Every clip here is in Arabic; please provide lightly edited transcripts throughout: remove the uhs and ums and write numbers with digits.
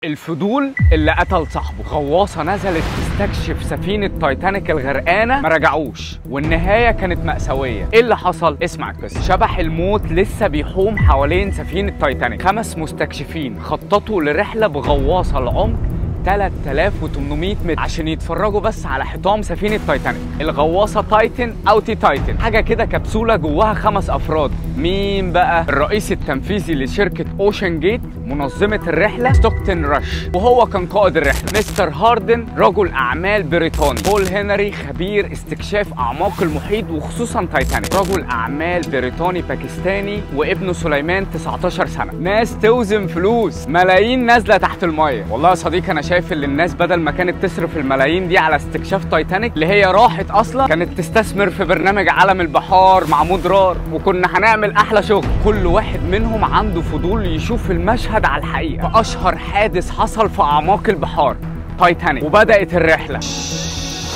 الفضول اللي قتل صاحبه. غواصة نزلت تستكشف سفينة تايتانيك الغرقانة، ما رجعوش، والنهاية كانت مأساوية. ايه اللي حصل؟ اسمع القصة. شبح الموت لسه بيحوم حوالين سفينة تايتانيك. 5 مستكشفين خططوا لرحلة بغواصة العمق 3800 متر عشان يتفرجوا بس على حطام سفينة تايتانيك. الغواصة تايتن أو تي تايتن، حاجة كده كبسولة جواها 5 أفراد. مين بقى؟ الرئيس التنفيذي لشركة أوشن جيت منظمة الرحلة ستوكتن راش، وهو كان قائد الرحلة. مستر هاردن رجل أعمال بريطاني. بول هنري خبير استكشاف أعماق المحيط وخصوصا تايتانيك، رجل أعمال بريطاني باكستاني، وابنه سليمان 19 سنة. ناس توزن فلوس، ملايين نازلة تحت المية. والله يا صديقي أنا شايف ان الناس بدل ما كانت تصرف الملايين دي على استكشاف تايتانيك اللي هي راحت اصلا، كانت تستثمر في برنامج عالم البحار مع مدرار، وكنا هنعمل احلى شغل. كل واحد منهم عنده فضول يشوف المشهد على الحقيقه. فاشهر حادث حصل في اعماق البحار تايتانيك، وبدات الرحله.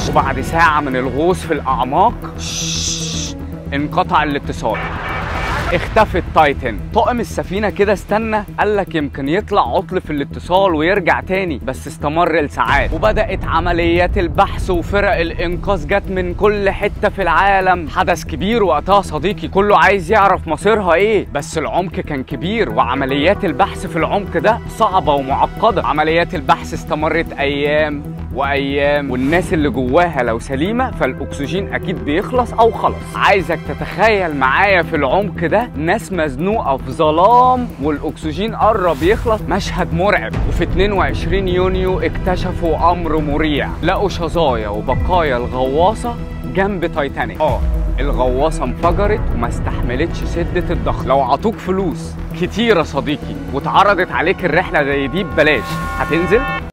وبعد ساعه من الغوص في الاعماق انقطع الاتصال، اختفت تايتن. طاقم السفينة كده استنى، قالك يمكن يطلع عطل في الاتصال ويرجع تاني، بس استمر لساعات. وبدأت عمليات البحث وفرق الإنقاذ جت من كل حتة في العالم. حدث كبير وقتها صديقي، كله عايز يعرف مصيرها ايه، بس العمق كان كبير وعمليات البحث في العمق ده صعبة ومعقدة. عمليات البحث استمرت أيام وايام، والناس اللي جواها لو سليمه فالاكسجين اكيد بيخلص او خلص. عايزك تتخيل معايا في العمق ده ناس مزنوقه في ظلام والاكسجين قرب يخلص. مشهد مرعب. وفي 22 يونيو اكتشفوا امر مريع، لقوا شظايا وبقايا الغواصه جنب تايتانيك. الغواصه انفجرت وما استحملتش شده الضغط. لو عطوك فلوس كتيره صديقي واتعرضت عليك الرحله زي دي ببلاش، هتنزل؟